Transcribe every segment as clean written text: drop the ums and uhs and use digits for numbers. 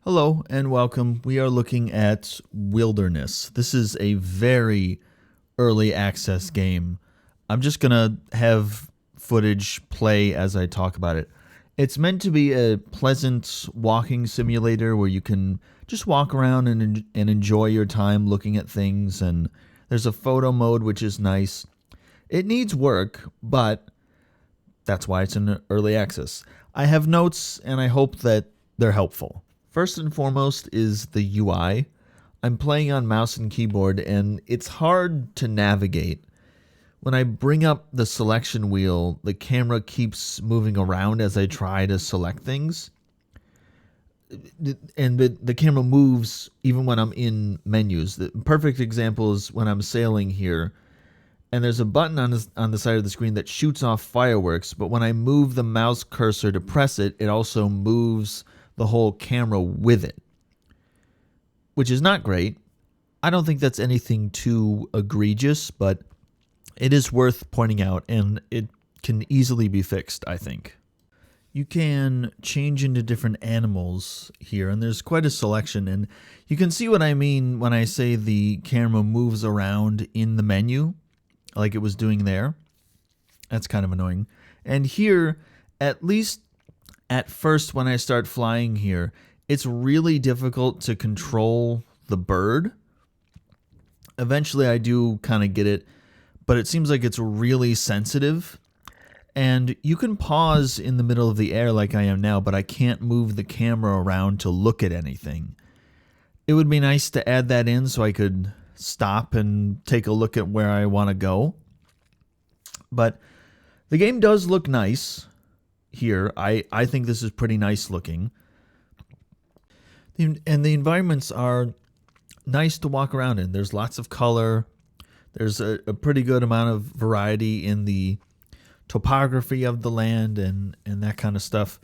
Hello and welcome. We are looking at Wilderness. This is a very early access game. I'm just going to have footage play as I talk about it. It's meant to be a pleasant walking simulator where you can just walk around and enjoy your time looking at things, and there's a photo mode which is nice. It needs work, but that's why it's in early access. I have notes and I hope that they're helpful. First and foremost is the UI. I'm playing on mouse and keyboard and it's hard to navigate. When I bring up the selection wheel, the camera keeps moving around as I try to select things. And the camera moves even when I'm in menus. The perfect example is when I'm sailing here. And there's a button on the side of the screen that shoots off fireworks, but when I move the mouse cursor to press it, it also moves the whole camera with it, which is not great. I don't think that's anything too egregious, but it is worth pointing out, and it can easily be fixed, I think. You can change into different animals here, and there's quite a selection, and you can see what I mean when I say the camera moves around in the menu, like it was doing there. That's kind of annoying. And here, at least at first when I start flying here, it's really difficult to control the bird. Eventually I do kind of get it, but it seems like it's really sensitive. And you can pause in the middle of the air like I am now, but I can't move the camera around to look at anything. It would be nice to add that in so I could stop and take a look at where I want to go. But the game does look nice here. I think this is pretty nice looking. And the environments are nice to walk around in. There's lots of color. There's a pretty good amount of variety in the topography of the land and that kind of stuff.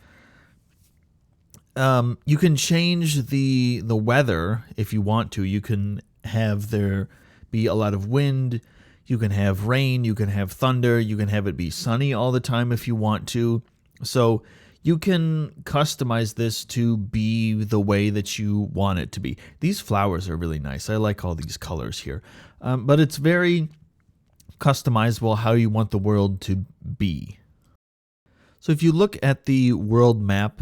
You can change the weather if you want to. You can have there be a lot of wind. You can have rain. You can have thunder. You can have it be sunny all the time if you want to. So you can customize this to be the way that you want it to be. These flowers are really nice. I like all these colors here. But it's very customizable how you want the world to be. So if you look at the world map,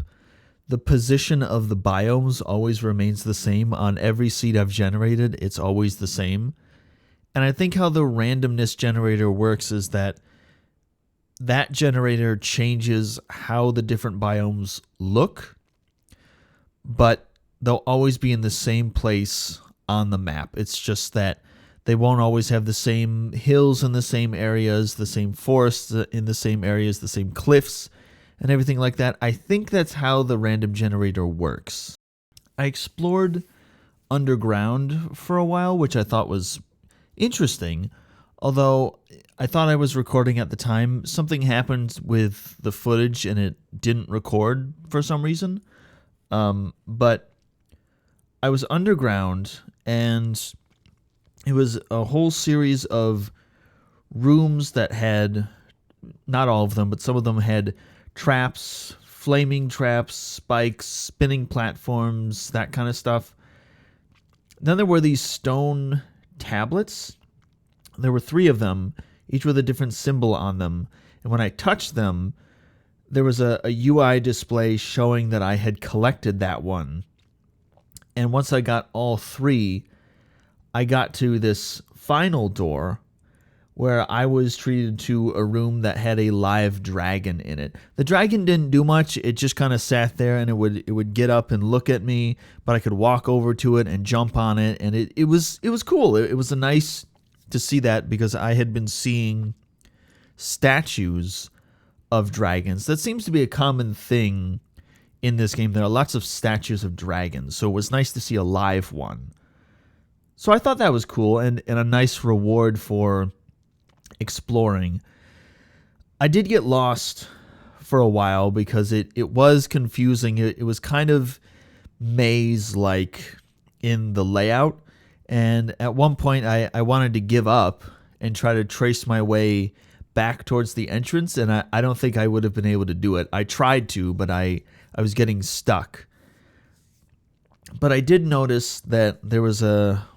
the position of the biomes always remains the same. On every seed I've generated, it's always the same. And I think how the randomness generator works is that generator changes how the different biomes look, but they'll always be in the same place on the map. It's just that they won't always have the same hills in the same areas, the same forests in the same areas, the same cliffs, and everything like that. I think that's how the random generator works. I explored underground for a while, which I thought was interesting, although I thought I was recording at the time. Something happened with the footage and it didn't record for some reason. But I was underground and it was a whole series of rooms that had, not all of them, but some of them had traps, flaming traps, spikes, spinning platforms, that kind of stuff. Then there were these stone tablets. There were 3 of them, each with a different symbol on them. And when I touched them, there was a UI display showing that I had collected that one. And once I got all 3, I got to this final door where I was treated to a room that had a live dragon in it. The dragon didn't do much. It just kind of sat there and it would get up and look at me, but I could walk over to it and jump on it, and it was cool. It was a nice to see that because I had been seeing statues of dragons. That seems to be a common thing in this game. There are lots of statues of dragons, so it was nice to see a live one. So I thought that was cool and a nice reward for exploring. I did get lost for a while because it was confusing. It was kind of maze-like in the layout. And at one point I wanted to give up and try to trace my way back towards the entrance. And I don't think I would have been able to do it. I tried to, but I was getting stuck. But I did notice that there was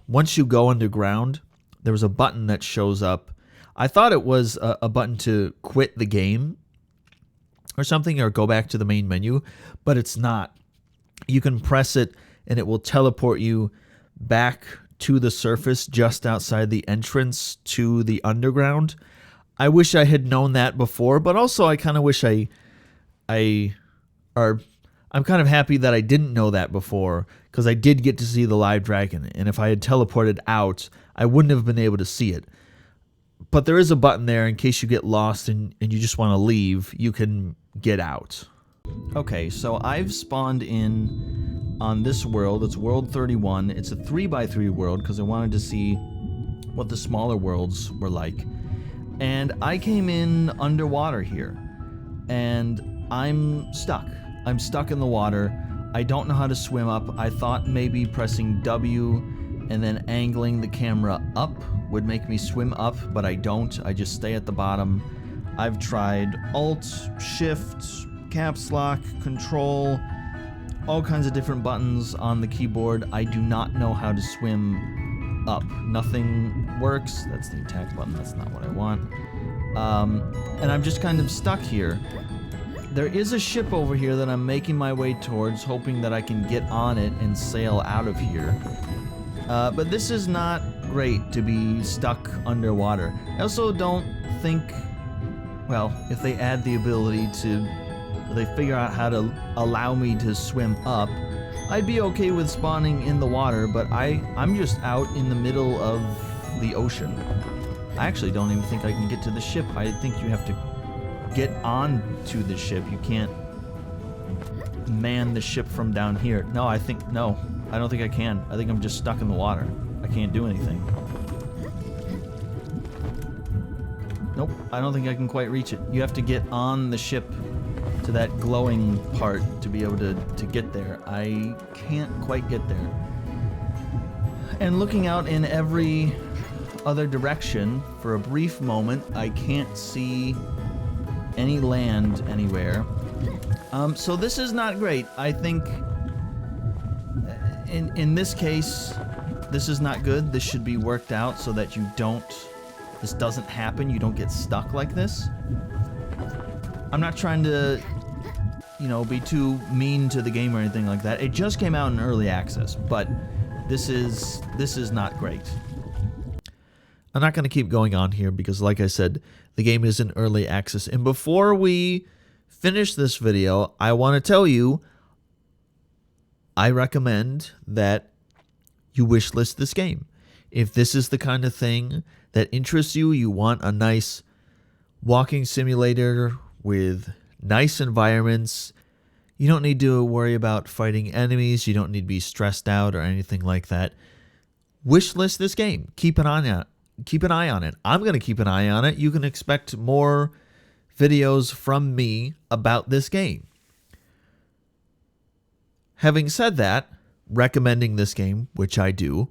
once you go underground, there was a button that shows up. I thought it was a button to quit the game or something, or go back to the main menu, but it's not. You can press it and it will teleport you back to the surface just outside the entrance to the underground. I wish I had known that before, but also I kind of wish I'm kind of happy that I didn't know that before, because I did get to see the live dragon, and if I had teleported out, I wouldn't have been able to see it. But there is a button there in case you get lost and you just want to leave, you can get out. Okay, so I've spawned in on this world. It's world 31. It's a 3x3 world because I wanted to see what the smaller worlds were like. And I came in underwater here, and I'm stuck. I'm stuck in the water. I don't know how to swim up. I thought maybe pressing W and then angling the camera up would make me swim up, but I don't. I just stay at the bottom. I've tried Alt, Shift, Caps Lock, Control, all kinds of different buttons on the keyboard. I do not know how to swim up. Nothing works. That's the attack button. That's not what I want. And I'm just kind of stuck here. There is a ship over here that I'm making my way towards, hoping that I can get on it and sail out of here. But this is not great to be stuck underwater. I also don't think, well, if they add the ability to, they figure out how to allow me to swim up, I'd be okay with spawning in the water, but I'm just out in the middle of the ocean. I actually don't even think I can get to the ship. I think you have to get on to the ship. You can't man the ship from down here. No, I don't think I can. I think I'm just stuck in the water. I can't do anything. Nope, I don't think I can quite reach it. You have to get on the ship to that glowing part to be able to get there. I can't quite get there. And looking out in every other direction, for a brief moment, I can't see any land anywhere. So this is not great. I think in this case, this is not good. This should be worked out so that this doesn't happen. You don't get stuck like this. I'm not trying to, be too mean to the game or anything like that. It just came out in early access, but this is not great. I'm not going to keep going on here because, like I said, the game is in early access. And before we finish this video, I want to tell you, I recommend that you wishlist this game. If this is the kind of thing that interests you, you want a nice walking simulator with nice environments, you don't need to worry about fighting enemies, you don't need to be stressed out or anything like that, wishlist this game. Keep an eye on it. I'm going to keep an eye on it. You can expect more videos from me about this game. Having said that, recommending this game, which I do,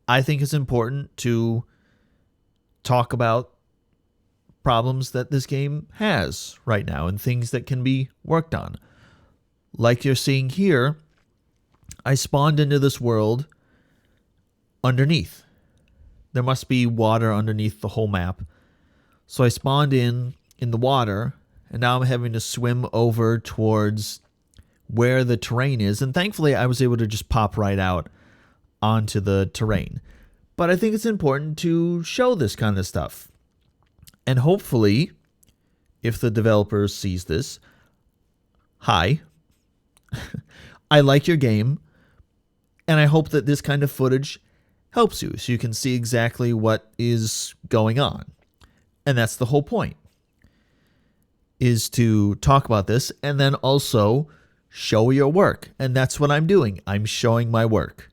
I think it's important to talk about problems that this game has right now and things that can be worked on. Like you're seeing here, I spawned into this world underneath. There must be water underneath the whole map. So I spawned in the water, and now I'm having to swim over towards where the terrain is. And thankfully, I was able to just pop right out onto the terrain. But I think it's important to show this kind of stuff. And hopefully, if the developer sees this, hi, I like your game, and I hope that this kind of footage helps you so you can see exactly what is going on. And that's the whole point, is to talk about this and then also show your work. And that's what I'm doing. I'm showing my work.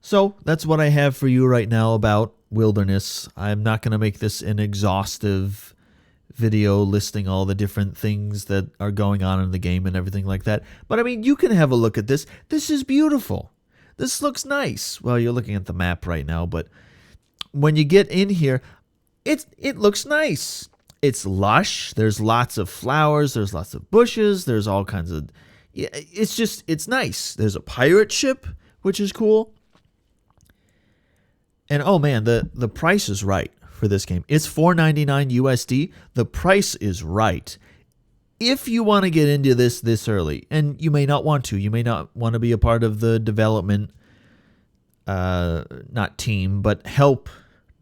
So that's what I have for you right now about Wilderless. I'm not going to make this an exhaustive video listing all the different things that are going on in the game and everything like that. But I mean, you can have a look at this. This is beautiful. This looks nice. Well, you're looking at the map right now, but when you get in here, it looks nice. It's lush. There's lots of flowers. There's lots of bushes. There's all kinds of, Yeah, it's nice. There's a pirate ship, which is cool. And oh man, the price is right for this game. It's $4.99 USD. The price is right. If you want to get into this early, and you may not want to, you may not want to be a part of the development, not team, but help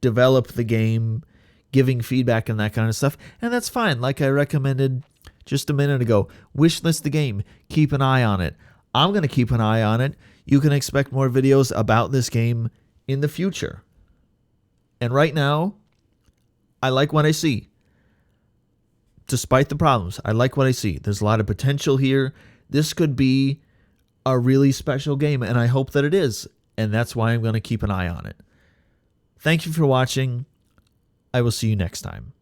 develop the game, giving feedback and that kind of stuff, and that's fine. Like I recommended just a minute ago, wishlist the game. Keep an eye on it. I'm going to keep an eye on it. You can expect more videos about this game in the future. And right now, I like what I see. Despite the problems, I like what I see. There's a lot of potential here. This could be a really special game, and I hope that it is. And that's why I'm going to keep an eye on it. Thank you for watching. I will see you next time.